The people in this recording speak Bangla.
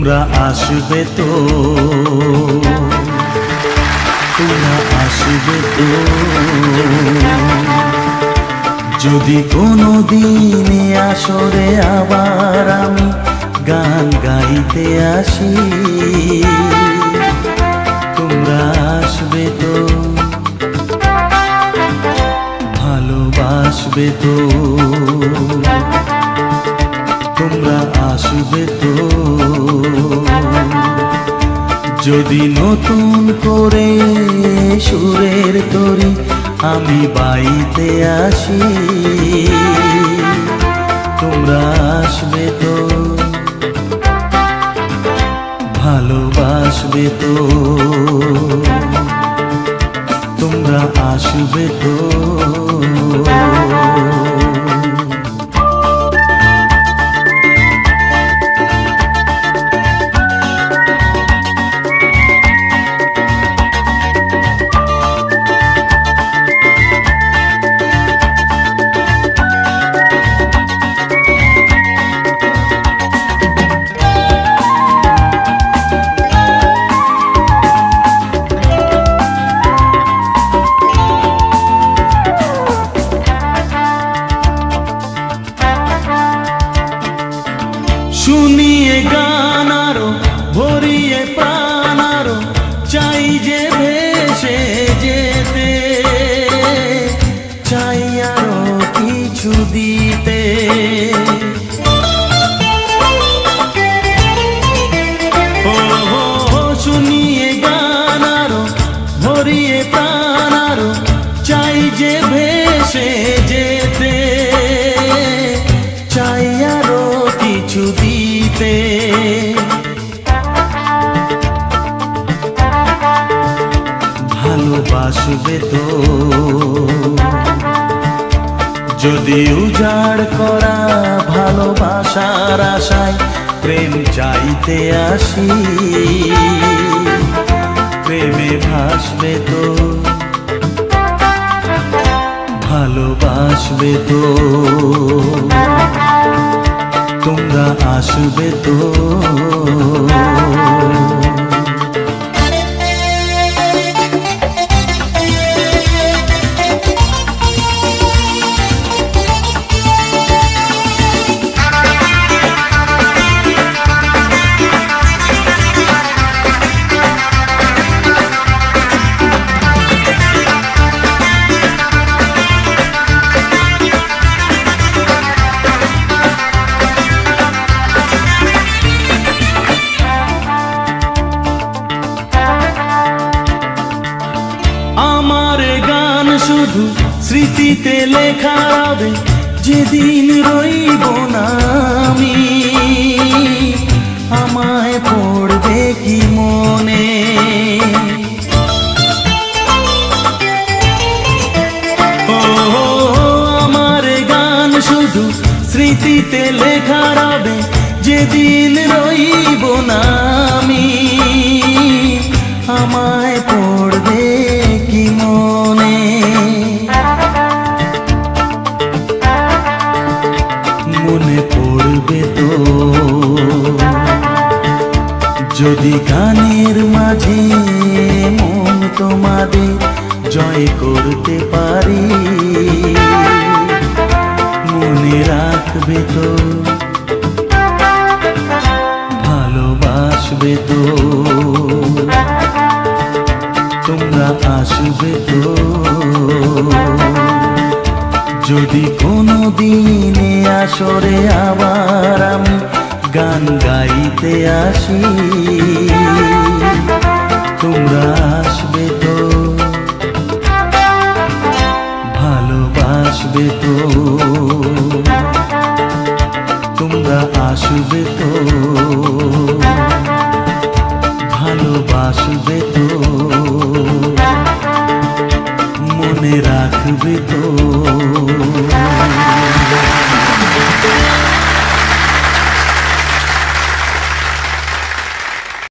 তোমরা আসবে তো, তোমরা আসবে তো। যদি কোনো দিনে আসরে আবার আমি গান গাইতে আসি, তোমরা আসবে তো, ভালোবাসবে তো, তোমরা আসবে তো। যদি নতুন করে সুরের তরি আমি বাইতে আসি, তোমরা আসবে তো, ভালোবাসবে তো, তোমরা আসবে তো। শুনিয়ে গান আরো ভরিয়ে প্রাণ আরো চাই যে ভেসে যেতে, চাই আরো কিছু দিতে। শুনিয়ে গান আরো ভরিয়ে প্রাণ আরো চাই যে ভেসে যেতে, চাই আরো কিছু দিতে। ভালোবাসবে তো, যদি উজাড় করা ভালোবাসার আশায় প্রেম চাইতে আসি, প্রেমে ভাসবে তো, ভালোবাসবে তো, তোমরা আসবে তো। আমার গান শুধু স্মৃতিতে লেখা হবে, যেদিন রইব না আমি, আমায় পড়বে কি মনে। আমার গান শুধু স্মৃতিতে লেখা হবে, যেদিন রইব না আমি, আমায় পড়বে কি মনে। মনে পড়বে তো, যদি গানের মাঝে মন তোমাদের জয় করতে পারি, মনে রাখবে তো, ভালোবাসবে তো, তোমরা আসবে তো। যদি কোনো দিনে আসরে আবার আমি গান গাইতে আসি, তোমরা আসবে তো, ভালোবাসবে তো, তোমরা আসবে তো, ভালোবাসবে তো, মনে রাখবে তো।